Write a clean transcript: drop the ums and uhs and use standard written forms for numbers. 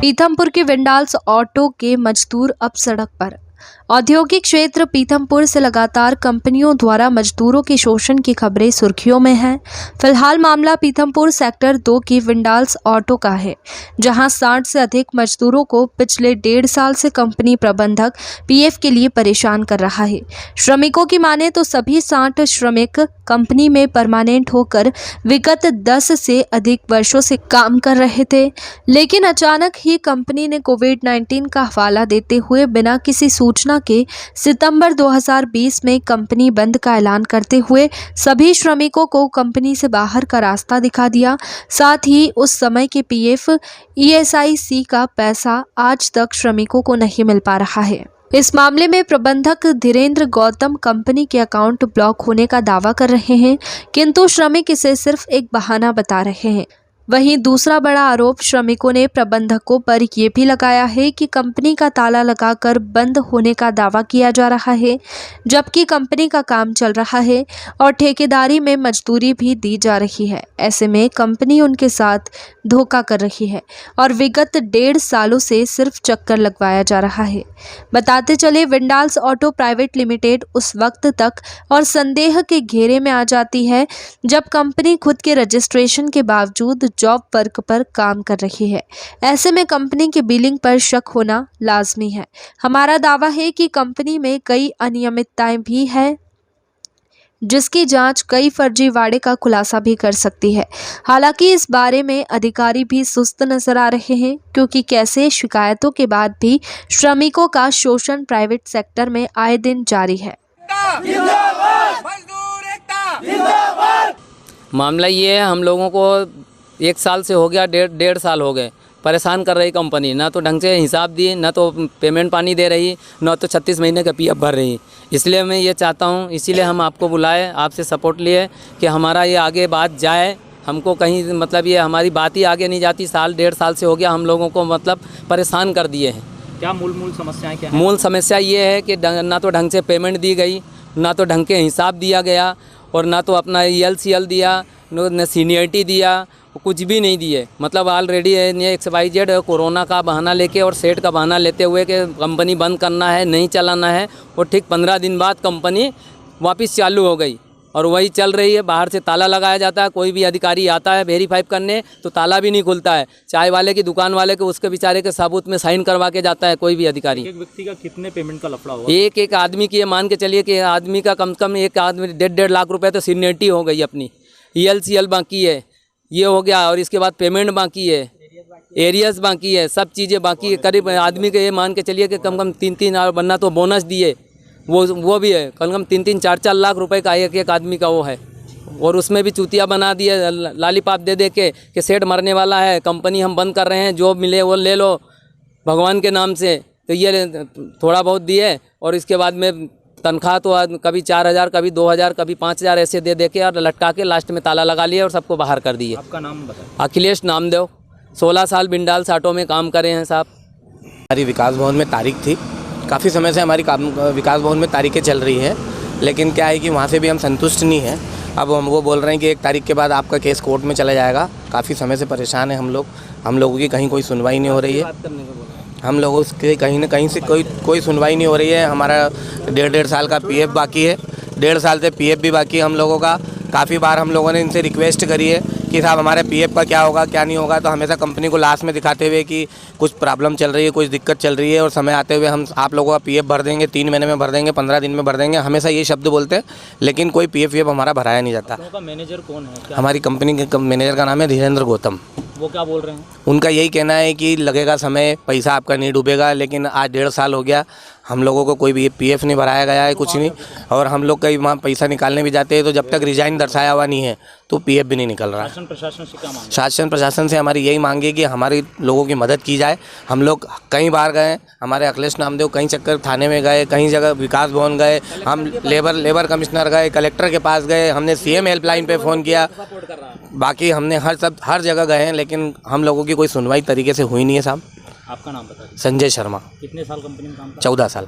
पीथमपुर के विंडाल्स ऑटो के मजदूर अब सड़क पर। औद्योगिक क्षेत्र पीथमपुर से लगातार कंपनियों द्वारा मजदूरों के शोषण की खबरें सुर्खियों में हैं। फिलहाल मामला पीथमपुर सेक्टर 2 की विंडाल्स ऑटो का है, जहां 60 से अधिक मजदूरों को पिछले 1.5 साल से कंपनी प्रबंधक पीएफ के लिए परेशान कर रहा है। श्रमिकों की माने तो सभी 60 श्रमिक कंपनी में परमानेंट होकर विगत 10 से अधिक वर्षों से काम कर रहे थे, लेकिन अचानक ही कंपनी ने कोविड-19 का हवाला देते हुए बिना किसी सूचना के सितंबर 2020 में कंपनी बंद का ऐलान करते हुए सभी श्रमिकों को कंपनी से बाहर का रास्ता दिखा दिया। साथ ही उस समय के पीएफ, ईएसआईसी का पैसा आज तक श्रमिकों को नहीं मिल पा रहा है। इस मामले में प्रबंधक धीरेन्द्र गौतम कंपनी के अकाउंट ब्लॉक होने का दावा कर रहे हैं, किंतु श्रमिक इसे सिर्फ एक बहाना बता रहे हैं। वहीं दूसरा बड़ा आरोप श्रमिकों ने प्रबंधकों पर यह भी लगाया है कि कंपनी का ताला लगाकर बंद होने का दावा किया जा रहा है, जबकि कंपनी का काम चल रहा है और ठेकेदारी में मजदूरी भी दी जा रही है। ऐसे में कंपनी उनके साथ धोखा कर रही है और विगत 1.5 सालों से सिर्फ चक्कर लगवाया जा रहा है। बताते चले, विंडाल्स ऑटो प्राइवेट लिमिटेड उस वक्त तक और संदेह के घेरे में आ जाती है जब कंपनी खुद के रजिस्ट्रेशन के बावजूद जॉब वर्क पर काम कर रही है। ऐसे में कंपनी की बिलिंग पर शक होना लाजमी है। हमारा दावा है कि कंपनी में कई अनियमितताएं भी हैं, जिसकी जांच कई फर्जीवाड़े का खुलासा भी कर सकती है। हालांकि इस बारे में अधिकारी भी सुस्त नजर आ रहे हैं, क्योंकि कैसे शिकायतों के बाद भी श्रमिकों का शोषण प्राइवेट सेक्टर में आए दिन जारी है। मामला ये है, हम लोगों को 1 साल से हो गया, 1.5 साल हो गए परेशान कर रही कंपनी। ना तो ढंग से हिसाब दी, ना तो पेमेंट पानी दे रही, ना तो 36 महीने का पीएफ भर रही। इसलिए मैं ये चाहता हूँ, इसीलिए हम आपको बुलाए, आपसे सपोर्ट लिए कि हमारा ये आगे बात जाए। हमको कहीं मतलब ये हमारी बात ही आगे नहीं जाती। 1.5 साल से हो गया हम लोगों को मतलब परेशान कर दिए हैं। क्या मूल समस्याएं क्या है? मूल समस्या ये है कि ना तो ढंग से पेमेंट दी गई, ना तो ढंग के हिसाब दिया गया, और ना तो अपना ELCL दिया, न सीनियरिटी दिया, कुछ भी नहीं दिए। मतलब ऑलरेडी XYZ कोरोना का बहाना लेके और सेट का बहाना लेते हुए कि कंपनी बंद करना है, नहीं चलाना है, और ठीक 15 दिन बाद कंपनी वापस चालू हो गई और वही चल रही है। बाहर से ताला लगाया जाता है, कोई भी अधिकारी आता है वेरीफाई करने तो ताला भी नहीं खुलता है। चाय वाले की दुकान वाले को उसके बेचारे के साबूत में साइन करवा के जाता है कोई भी अधिकारी। एक व्यक्ति का कितने पेमेंट का लफड़ा हुआ? एक आदमी की ये मान के चलिए कि आदमी का कम से कम एक आदमी 1.5 लाख रुपये तो सीनियरिटी हो गई अपनी। ELCL बाकी है, ये हो गया, और इसके बाद पेमेंट बाकी है, एरियस बाकी है, सब चीज़ें बाकी है। करीब आदमी के ये मान के चलिए कि कम 3-3 और बनना तो बोनस दिए, वो भी है। कम 3-3, 4-4 लाख रुपए का एक आदमी का वो है, और उसमें भी चूतिया बना दिए लालीपाप दे के कि सेठ मरने वाला है, कंपनी हम बंद कर रहे हैं, जो मिले वो ले लो भगवान के नाम से। तो ये थोड़ा बहुत दिए, और इसके बाद में तनख्वाह तो कभी 4,000, कभी 2,000, कभी 5,000 ऐसे दे के और लटका के लास्ट में ताला लगा लिया और सबको बाहर कर दिए। आपका नाम बताएं। अखिलेश नामदेव, 16 साल विंडाल्स ऑटो में काम करे हैं साहब। हमारी विकास भवन में तारीख थी, काफ़ी समय से हमारी विकास भवन में तारीखें चल रही हैं, लेकिन क्या है कि वहाँ से भी हम संतुष्ट नहीं हैं। अब हम वो बोल रहे हैं कि 1 तारीख के बाद आपका केस कोर्ट में चला जाएगा। काफ़ी समय से परेशान है हम लोगों की कहीं कोई सुनवाई नहीं हो रही है। हम लोगों के कहीं ना कहीं से कोई सुनवाई नहीं हो रही है। हमारा 1.5 साल का पीएफ बाकी है, 1.5 साल से पीएफ भी बाकी है हम लोगों का। काफ़ी बार हम लोगों ने इनसे रिक्वेस्ट करी है कि साहब हमारे पीएफ का क्या होगा, क्या नहीं होगा, तो हमेशा कंपनी को लास्ट में दिखाते हुए कि कुछ प्रॉब्लम चल रही है, कुछ दिक्कत चल रही है, और समय आते हुए हम आप लोगों का पीएफ भर देंगे, 3 महीने में भर देंगे, 15 दिन में भर देंगे, हमेशा ये शब्द बोलते हैं, लेकिन कोई पीएफ हमारा भराया नहीं जाता। आपका मैनेजर कौन है? हमारी कंपनी के मैनेजर का नाम है धीरेन्द्र गौतम। वो क्या बोल रहे हैं? उनका यही कहना है कि लगेगा समय, पैसा आपका नहीं डूबेगा, लेकिन आज 1.5 साल हो गया, हम लोगों को कोई भी पीएफ नहीं भराया गया है, कुछ नहीं। और हम लोग कहीं वहाँ पैसा निकालने भी जाते हैं तो जब तक रिजाइन दर्शाया हुआ नहीं है तो पीएफ भी नहीं निकल रहा। शासन प्रशासन से क्या मांग? शासन प्रशासन से हमारी यही मांग है कि हमारे लोगों की मदद की जाए। हम लोग कई बार गए, हमारे अखिलेश नामदेव कई चक्कर थाने में गए, कई जगह विकास भवन गए, हम लेबर कमिश्नर गए, कलेक्टर के पास गए, हमने CM हेल्पलाइन पे फ़ोन किया, बाकी हमने हर जगह गए हैं, लेकिन हम लोगों की कोई सुनवाई तरीके से हुई नहीं है साहब। आपका नाम बताइए। संजय शर्मा। कितने साल कंपनी में काम? 14 साल।